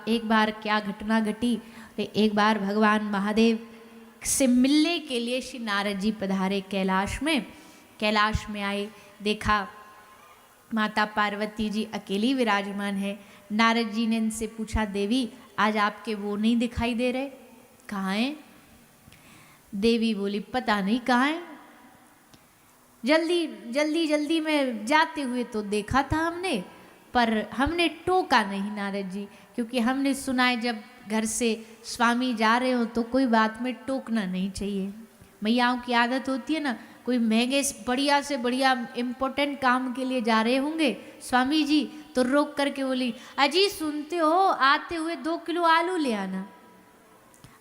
एक बार क्या घटना घटी, तो एक बार भगवान महादेव से मिलने के लिए श्री नारद जी पधारे कैलाश में। कैलाश में आए, देखा माता पार्वती जी अकेली विराजमान है। नारद जी ने इनसे पूछा, देवी आज आपके वो नहीं दिखाई दे रहे, कहाँ हैं? देवी बोली, पता नहीं कहाँ हैं, जल्दी में जाते हुए तो देखा था हमने, पर हमने टोका नहीं नारद जी, क्योंकि हमने सुना है जब घर से स्वामी जा रहे हो तो कोई बात में टोकना नहीं चाहिए। मैयाओं की आदत होती है ना, कोई महंगे बढ़िया से बढ़िया इम्पोर्टेंट काम के लिए जा रहे होंगे स्वामी जी, तो रोक करके बोली, अजी सुनते हो, आते हुए 2 किलो आलू ले आना।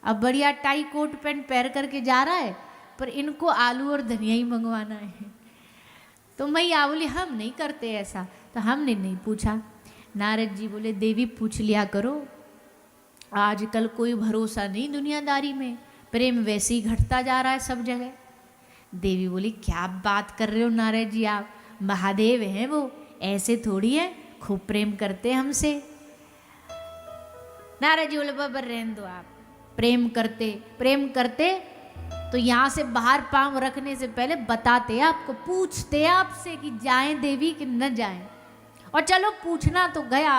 अब बढ़िया टाई कोट पैंट पहन करके जा रहा है, पर इनको आलू और धनिया ही मंगवाना है। तो मैया बोली, हम नहीं करते ऐसा, तो हमने नहीं पूछा। नारद जी बोले, देवी पूछ लिया करो, आजकल कोई भरोसा नहीं दुनियादारी में, प्रेम वैसे ही घटता जा रहा है सब जगह। देवी बोली, क्या बात कर रहे हो नारद जी आप, महादेव हैं वो, ऐसे थोड़ी है, खूब प्रेम करते हमसे। नारद जी बोले, बाबा रहने दो आप, प्रेम करते तो यहाँ से बाहर पांव रखने से पहले बताते आपको, पूछते आपसे कि जाएं देवी कि न जाएं। और चलो पूछना तो गया,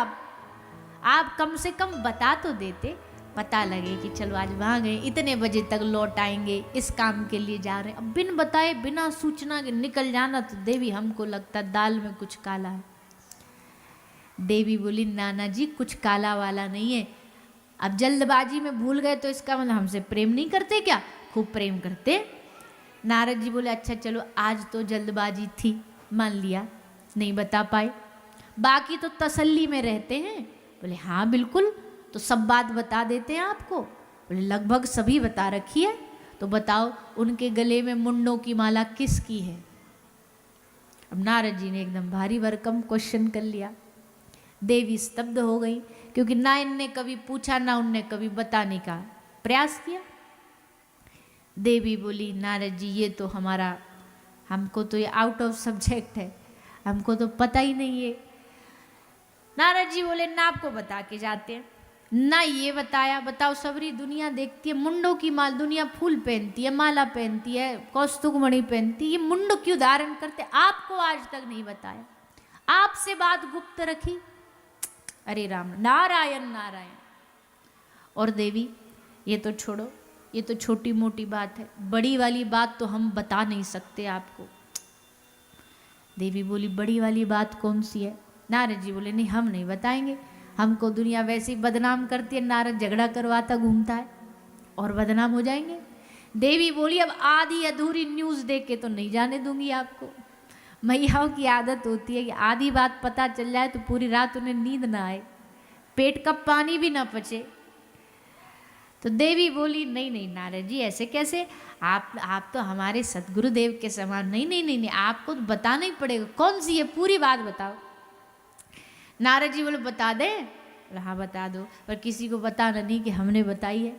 आप कम से कम बता तो देते, पता लगे कि चलो आज वहाँ गए, इतने बजे तक लौट आएंगे, इस काम के लिए जा रहे हैं। अब बिन बताए बिना सूचना के निकल जाना, तो देवी हमको लगता दाल में कुछ काला है। देवी बोली, नाना जी कुछ काला वाला नहीं है, अब जल्दबाजी में भूल गए तो इसका मतलब हमसे प्रेम नहीं करते क्या? खूब प्रेम करते। नारद जी बोले, अच्छा चलो आज तो जल्दबाजी थी, मान लिया नहीं बता पाए, बाकी तो तसल्ली में रहते हैं। बोले हाँ बिल्कुल, तो सब बात बता देते हैं आपको। बोले लगभग सभी बता रखी है, तो बताओ उनके गले में मुंडों की माला किसकी है? अब नारद जी ने एकदम भारी भरकम क्वेश्चन कर लिया। देवी स्तब्ध हो गई, क्योंकि ना इनने कभी पूछा ना उनने कभी बताने का प्रयास किया। देवी बोली, नारद जी ये तो हमको तो ये आउट ऑफ सब्जेक्ट है, हमको तो पता ही नहीं है। नारद जी बोले, ना आपको बता के जाते हैं, ना ये बताया, बताओ सबरी दुनिया देखती है, मुंडों की माल, दुनिया फूल पहनती है, माला पहनती है, कौस्तुभ मणि पहनती है, ये मुंड क्यों धारण करते, आपको आज तक नहीं बताया, आपसे बात गुप्त रखी। अरे राम, नारायण नारायण। और देवी ये तो छोड़ो, ये तो छोटी मोटी बात है, बड़ी वाली बात तो हम बता नहीं सकते आपको। देवी बोली, बड़ी वाली बात कौन सी है? नारद जी बोले, नहीं हम नहीं बताएंगे, हमको दुनिया वैसे ही बदनाम करती है, नारद झगड़ा करवाता घूमता है और बदनाम हो जाएंगे। देवी बोली, अब आधी अधूरी न्यूज़ दे के तो नहीं जाने दूंगी आपको। मैयाओं की आदत होती है कि आधी बात पता चल जाए तो पूरी रात उन्हें नींद ना आए, पेट का पानी भी ना पचे। तो देवी बोली, नहीं नहीं नारद जी ऐसे कैसे, आप तो हमारे सतगुरुदेव के समान, नहीं नहीं नहीं नहीं, आपको तो बताना ही पड़ेगा, कौन सी है पूरी बात बताओ। नारद जी बोले, बता दें? हाँ बता दो, पर किसी को बताना नहीं कि हमने बताई है,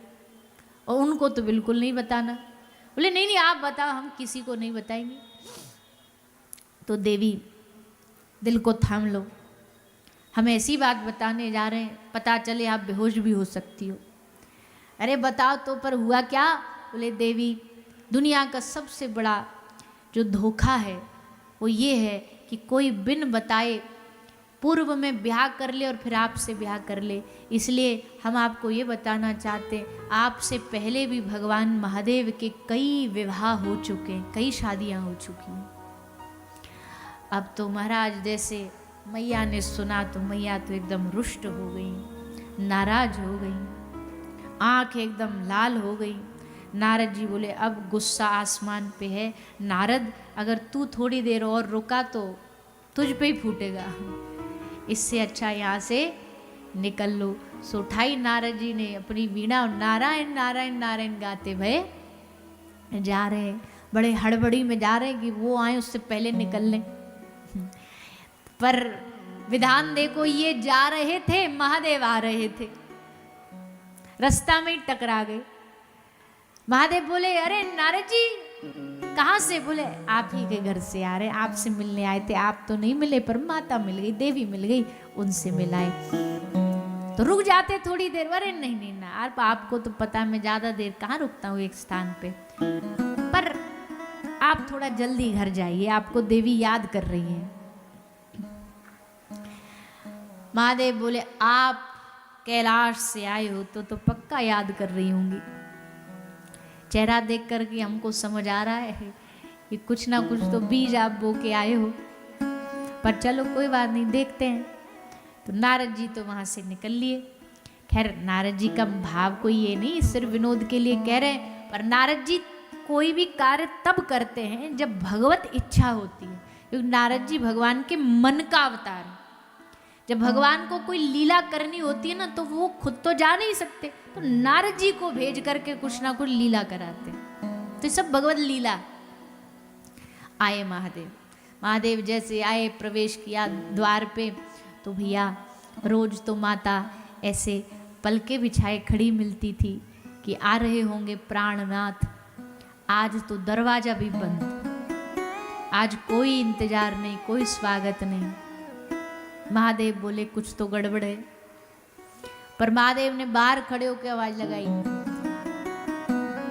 और उनको तो बिल्कुल नहीं बताना। बोले नहीं नहीं आप बताओ, हम किसी को नहीं बताएंगे। तो देवी दिल को थाम लो, हम ऐसी बात बताने जा रहे हैं, पता चले आप बेहोश भी हो सकती हो। अरे बताओ तो, पर हुआ क्या? बोले देवी, दुनिया का सबसे बड़ा जो धोखा है वो ये है कि कोई बिन बताए पूर्व में ब्याह कर ले और फिर आपसे ब्याह कर ले। इसलिए हम आपको ये बताना चाहते हैं, आपसे पहले भी भगवान महादेव के कई विवाह हो चुके हैं, कई शादियां हो चुकी हैं। अब तो महाराज जैसे मैया ने सुना तो मैया तो एकदम रुष्ट हो गई, नाराज हो गई, आंख एकदम लाल हो गई। नारद जी बोले, अब गुस्सा आसमान पे है, नारद अगर तू थोड़ी देर और रुका तो तुझ पे ही फूटेगा, इससे अच्छा यहाँ से निकल लो। सो उठाई नारद जी ने अपनी वीणा और नारायण नारायण नारायण गाते भये जा रहे हैं, बड़े हड़बड़ी में जा रहे हैं कि वो आए उससे पहले निकल लें। पर विधान देखो, ये जा रहे थे, महादेव आ रहे थे, रास्ता में ही टकरा गए। महादेव बोले, अरे नारद जी कहाँ से? बोले आप ही के घर से आ रहे, आपसे मिलने आए थे, आप तो नहीं मिले पर माता मिल गई, देवी मिल गई, उनसे मिलाए। तो रुक जाते थोड़ी देर। अरे नहीं नहीं ना, आपको तो पता है मैं ज्यादा देर कहाँ रुकता हूँ एक स्थान पे, पर आप थोड़ा जल्दी घर जाइए, आपको देवी याद कर रही है। महादेव बोले आप कैलाश से आए हो तो पक्का याद कर रही होंगी। चेहरा देख कर के हमको समझ आ रहा है कि कुछ ना कुछ तो बीज आप बो के आए हो, पर चलो कोई बात नहीं, देखते हैं। तो नारद जी तो वहां से निकल लिए। खैर नारद जी का भाव कोई ये नहीं सिर्फ विनोद के लिए कह रहे हैं, पर नारद जी कोई भी कार्य तब करते हैं जब भगवत इच्छा होती है, क्योंकि नारद जी भगवान के मन का अवतार है। जब भगवान को कोई लीला करनी होती है ना, तो वो खुद तो जा नहीं सकते, तो नारद जी को भेज करके कुछ ना कुछ लीला कराते हैं। तो सब भगवत लीला। आए महादेव, महादेव जैसे आए, प्रवेश किया द्वार पे, तो भैया रोज तो माता ऐसे पलके बिछाए खड़ी मिलती थी कि आ रहे होंगे प्राणनाथ। आज तो दरवाजा भी बंद, आज कोई इंतजार नहीं, कोई स्वागत नहीं। महादेव बोले कुछ तो गड़बड़ है, पर महादेव ने बाहर खड़े होकर आवाज लगाई,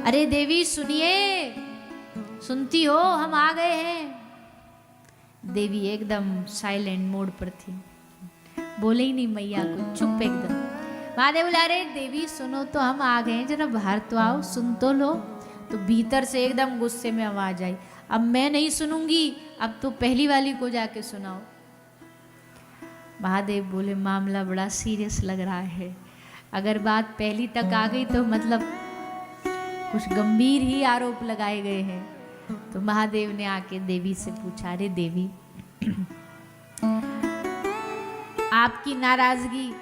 अरे देवी सुनिए, सुनती हो, हम आ गए हैं। देवी एकदम साइलेंट मोड पर थी, बोले ही नहीं मैया को, चुप एकदम। महादेव बोले अरे देवी सुनो तो, हम आ गए हैं, जरा बाहर तो आओ, सुन तो लो। तो भीतर से एकदम गुस्से में आवाज आई, अब मैं नहीं सुनूंगी, अब तो पहली वाली को जाके सुनाओ। महादेव बोले मामला बड़ा सीरियस लग रहा है, अगर बात पहली तक आ गई तो मतलब कुछ गंभीर ही आरोप लगाए गए हैं। तो महादेव ने आके देवी से पूछा, अरे देवी आपकी नाराजगी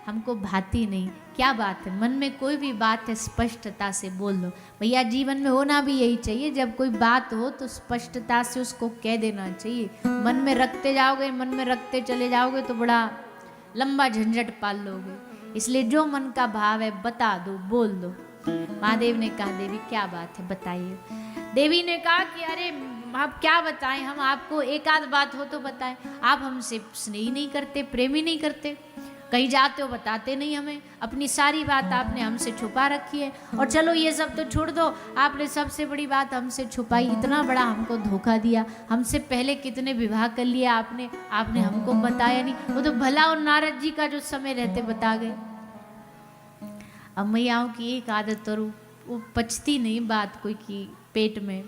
हमको भाती नहीं, क्या बात है, मन में कोई भी बात है स्पष्टता से बोल दो। भैया जीवन में होना भी यही चाहिए, जब कोई बात हो तो स्पष्टता से उसको कह देना चाहिए। मन में रखते जाओगे, मन में रखते चले जाओगे तो बड़ा लंबा झंझट पाल लोगे। इसलिए जो मन का भाव है बता दो, बोल दो। महादेव ने कहा देवी क्या बात है बताइए। देवी ने कहा कि अरे आप क्या बताएं, हम आपको एक आध बात हो तो बताएं, आप हमसे स्नेह नहीं करते, प्रेम ही नहीं करते, कहीं जाते हो बताते नहीं हमें, अपनी सारी बात आपने हमसे छुपा रखी है। और चलो ये सब तो छोड़ दो, आपने सबसे बड़ी बात हमसे छुपाई, इतना बड़ा हमको धोखा दिया, हमसे पहले कितने विवाह कर लिया आपने, आपने हमको बताया नहीं, वो तो भला और नारद जी का जो समय रहते बता गए। अब मैयाओं की एक आदत, और वो पचती नहीं बात कोई की पेट में।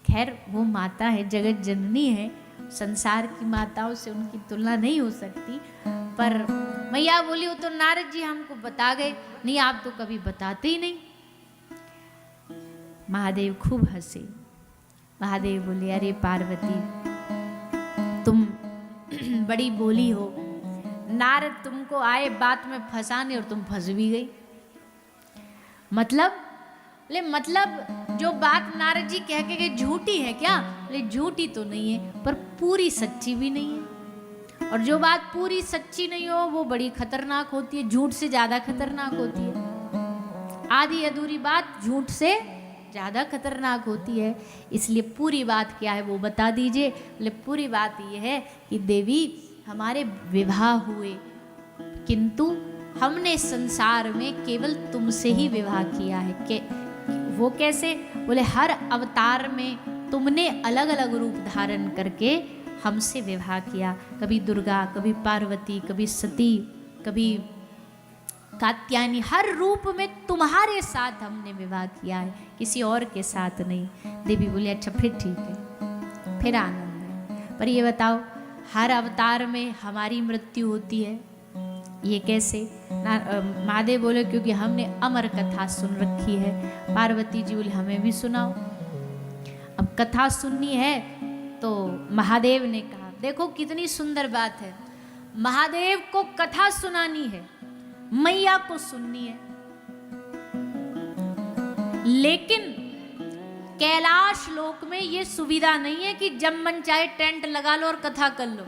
खैर वो माता है, जगत जननी है, संसार की माताओं से उनकी तुलना नहीं हो सकती। पर मैया बोली वो तो नारद जी हमको बता गए, नहीं आप तो कभी बताते ही नहीं। महादेव खूब हंसे। महादेव बोले अरे पार्वती तुम बड़ी बोली हो, नारद तुमको आए बात में फंसाने और तुम फंस भी गई। मतलब जो बात नारद जी कह के गए झूठी है क्या? झूठी तो नहीं है, पर पूरी सच्ची भी नहीं है। और जो बात पूरी सच्ची नहीं हो वो बड़ी खतरनाक होती है, झूठ से ज्यादा खतरनाक होती है। आधी अधूरी बात झूठ से ज्यादा खतरनाक होती है। इसलिए पूरी बात क्या है वो बता दीजिए। पूरी बात ये है कि देवी हमारे विवाह हुए, किंतु हमने संसार में केवल तुमसे ही विवाह किया है। वो कैसे? बोले हर अवतार में तुमने अलग अलग रूप धारण करके हमसे विवाह किया। कभी दुर्गा, कभी पार्वती, कभी सती, कभी कात्यायनी, हर रूप में तुम्हारे साथ हमने विवाह किया है, किसी और के साथ नहीं। देवी बोली अच्छा फिर ठीक है, फिर आनंद है। पर ये बताओ हर अवतार में हमारी मृत्यु होती है, ये कैसे? महादेव बोले क्योंकि हमने अमर कथा सुन रखी है। पार्वती जी बोले हमें भी सुनाओ। अब कथा सुननी है तो महादेव ने कहा देखो कितनी सुंदर बात है, महादेव को कथा सुनानी है, मैया को सुननी है। लेकिन कैलाश लोक में ये सुविधा नहीं है कि जब मन चाहे टेंट लगा लो और कथा कर लो,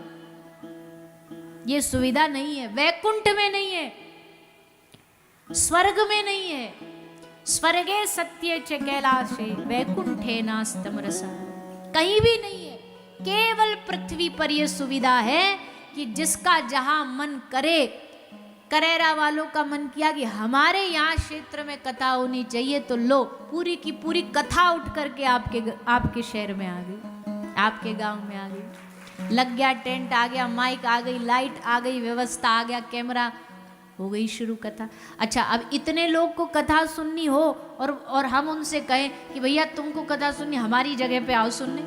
ये सुविधा नहीं है। वैकुंठ में नहीं है, स्वर्ग में नहीं है। स्वर्गे सत्ये च कैलाशे वैकुंठे नास्तं रसः, कहीं भी नहीं है। केवल पृथ्वी पर यह सुविधा है कि जिसका जहां मन करे करेरा वालों का मन किया कि हमारे यहाँ क्षेत्र में कथा होनी चाहिए, तो लो पूरी की पूरी कथा उठ करके आपके शहर में आ गई, आपके गांव में आ गई। लग गया टेंट, आ गया माइक, आ गई लाइट, आ गई व्यवस्था, आ गया कैमरा, हो गई शुरू कथा। अच्छा, अब इतने लोग को कथा सुननी हो और हम उनसे कहें कि भैया तुमको कथा सुननी, हमारी जगह पे आओ सुनने,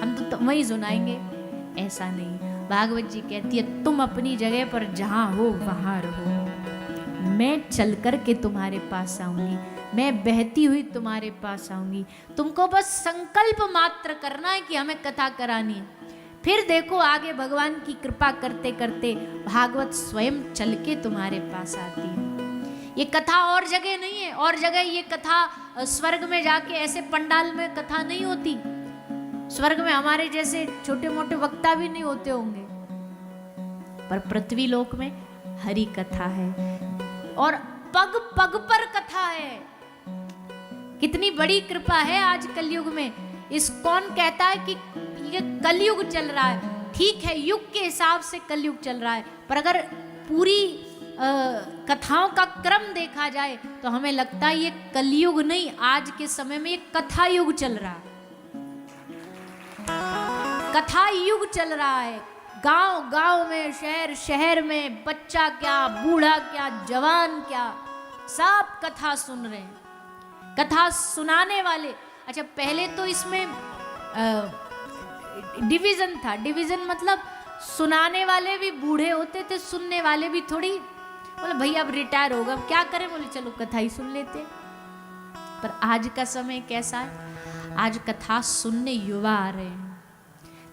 हम तो वहीं सुनाएंगे, ऐसा नहीं। भागवत जी कहती है तुम अपनी जगह पर जहां हो वहां रहो, मैं चल कर के तुम्हारे पास आऊंगी, मैं बहती हुई तुम्हारे पास आऊंगी, तुमको बस संकल्प मात्र करना है कि हमें कथा करानी है। फिर देखो आगे भगवान की कृपा करते करते भागवत स्वयं चल के तुम्हारे पास आती है। ये कथा और जगह नहीं है, और जगह ये कथा स्वर्ग में जाके ऐसे पंडाल में कथा नहीं होती, स्वर्ग में हमारे जैसे छोटे मोटे वक्ता भी नहीं होते होंगे, पर पृथ्वी लोक में हरि कथा है और पग पग पर कथा है। कितनी बड़ी कृपा है आज कलयुग में। इस कौन कहता है कि ये कलयुग चल रहा है, ठीक है युग के हिसाब से कलयुग चल रहा है, पर अगर पूरी कथाओं का क्रम देखा जाए तो हमें लगता है ये कलयुग नहीं, आज के समय में ये कथा युग चल रहा है, कथा युग चल रहा है। गांव गांव में, शहर शहर में, बच्चा क्या, बूढ़ा क्या, जवान क्या, सब कथा सुन रहे हैं, कथा सुनाने वाले। अच्छा, पहले तो इसमें डिवीजन था, डिवीजन मतलब सुनाने वाले भी बूढ़े होते थे, सुनने वाले भी थोड़ी, बोले भैया अब रिटायर होगा, अब क्या करें, बोले चलो कथा ही सुन लेते। पर आज का समय कैसा है, आज कथा सुनने युवा आ रहे हैं,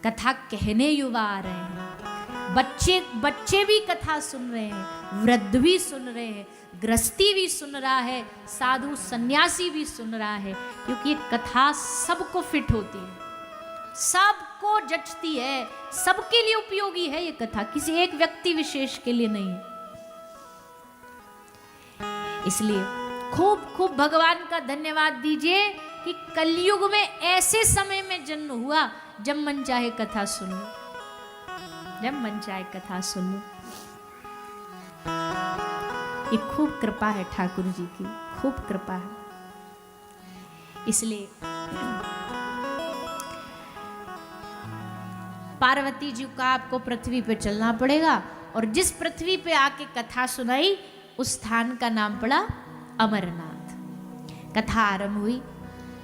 कथा कहने युवा आ रहे हैं, बच्चे भी कथा सुन रहे हैं, वृद्ध भी सुन रहे हैं, गृहस्थी भी सुन रहा है, साधु सन्यासी भी सुन रहा है, क्योंकि ये कथा सबको फिट होती है, सबको जचती है, सबके लिए उपयोगी है ये कथा, किसी एक व्यक्ति विशेष के लिए नहीं। इसलिए खूब खूब भगवान का धन्यवाद दीजिए कि कलयुग में ऐसे समय में जन्म हुआ जब मन चाहे कथा सुन लो, जब मन चाहे कथा सुन लो। ये खूब कृपा है ठाकुर जी की, खूब कृपा है। इसलिए पार्वती जी का आपको पृथ्वी पे चलना पड़ेगा, और जिस पृथ्वी पे आके कथा सुनाई उस स्थान का नाम पड़ा अमरनाथ। कथा आरंभ हुई,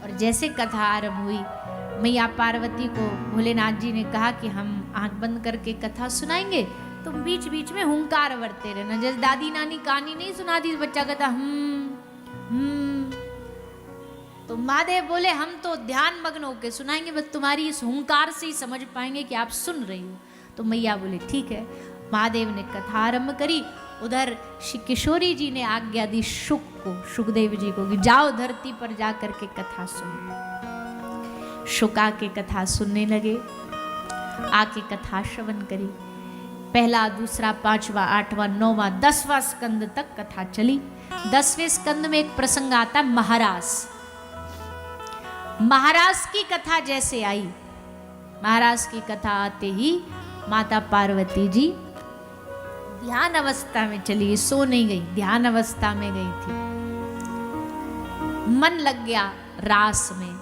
और जैसे कथा आरंभ हुई मैया पार्वती को भोलेनाथ जी ने कहा कि हम आंख बंद करके कथा सुनाएंगे, तुम बीच बीच में हुंकार भरते रहना, जैसे दादी नानी कहानी नहीं सुनाती बच्चा कहता तो महादेव बोले हम तो ध्यान मग्न होकर सुनाएंगे, बस तुम्हारी इस हुंकार से ही समझ पाएंगे कि आप सुन रही हो। तो मैया बोले ठीक है। महादेव ने कथा आरंभ करी। उधर श्री किशोरी जी ने आज्ञा दी शुक को, सुखदेव जी को, कि जाओ धरती पर जाकर के कथा सुनो। शुक आके कथा सुनने लगे, आके कथा श्रवण करी। पहला, दूसरा, पांचवा, आठवां, नौवां, 10वां स्कंद तक कथा चली। 10वें स्कंद में एक प्रसंग आता है महाराज। महाराज की कथा जैसे आई, महाराज की कथा आते ही माता पार्वती जी ध्यान अवस्था में चली, सो नहीं गई, ध्यान अवस्था में गई थी। मन लग गया रास में,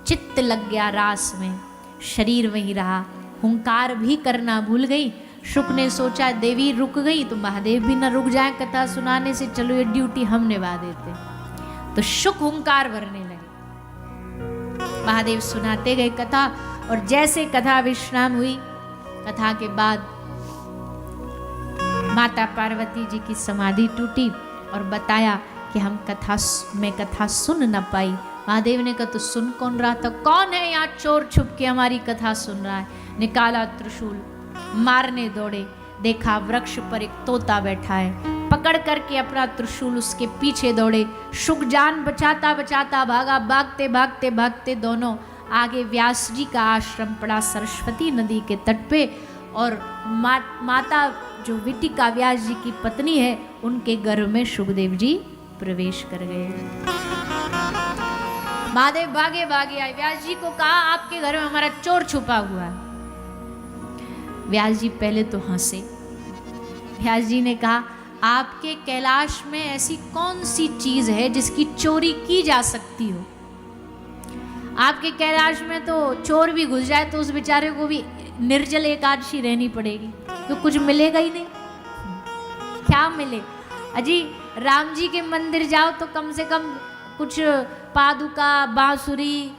चित्त लग गया रास में, शरीर वहीं रहा, हुंकार भी करना भूल गई। शुक ने सोचा देवी रुक गई तो महादेव भी न रुक जाए कथा सुनाने से, चलो ये ड्यूटी हम निभा देते। तो शुक हुंकार भरने लगे, महादेव सुनाते गए कथा। और जैसे कथा विश्राम हुई, कथा के बाद माता पार्वती जी की समाधि टूटी और बताया कि हम कथा सुन न पाई। महादेव ने कहा तो सुन कौन रहा था, कौन है यहाँ चोर छुप के हमारी कथा सुन रहा है। निकाला त्रिशूल, मारने दौड़े, देखा वृक्ष पर एक तोता बैठा है, पकड़ करके अपना त्रिशूल उसके पीछे दौड़े। शुक जान बचाता बचाता भागा, भागते भागते भागते दोनों आगे व्यास जी का आश्रम पड़ा सरस्वती नदी के तट पे। और माता जो विटिका व्यास जी की पत्नी है, उनके गर्भ में सुखदेव जी प्रवेश कर गए। महादेव भागे भागे आए, व्यास जी को कहा आपके घर में हमारा चोर छुपा हुआ है। व्यास जी पहले तो हंसे, व्यास जी ने कहा, आपके कैलाश में ऐसी कौन सी चीज है जिसकी चोरी की जा सकती हो? आपके कैलाश में तो चोर भी घुस जाए तो उस बेचारे को भी निर्जल एकादशी रहनी पड़ेगी, तो कुछ मिलेगा ही नहीं। क्या मिले? अजी राम जी के मंदिर जाओ तो कम से कम कुछ पादुका, बांसुरी,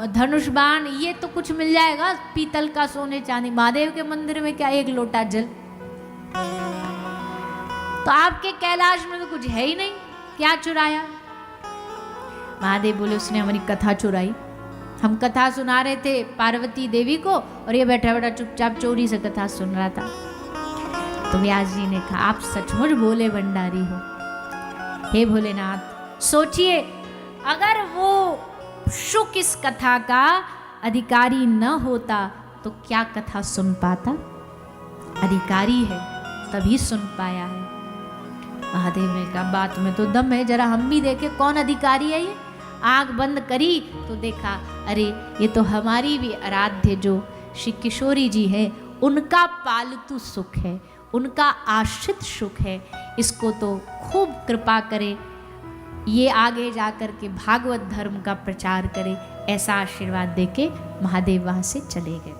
धनुष बाण, ये तो कुछ मिल जाएगा, पीतल का, सोने चांदी। महादेव के मंदिर में क्या एक लोटा जल? तो आपके कैलाश में तो कुछ है ही नहीं, क्या चुराया? महादेव बोले, उसने हमारी कथा चुराई। हम कथा सुना रहे थे पार्वती देवी को और ये बैठा बैठा चुपचाप चोरी से कथा सुन रहा था। तो व्यास जी ने कहा, आप सचमुच भोले भंडारी हो। हे भोलेनाथ, सोचिए अगर वो शुक इस कथा का अधिकारी न होता तो क्या कथा सुन पाता? अधिकारी है तभी सुन पाया है। महादेव ने कहा, बात में तो दम है, जरा हम भी देखे कौन अधिकारी है ये। आंख बंद करी तो देखा, अरे ये तो हमारी भी आराध्य जो श्री किशोरी जी है, उनका पालतू सुख है, उनका आश्रित सुख है। इसको तो खूब कृपा करे, ये आगे जाकर के भागवत धर्म का प्रचार करे। ऐसा आशीर्वाद देके महादेव वहां से चले गए।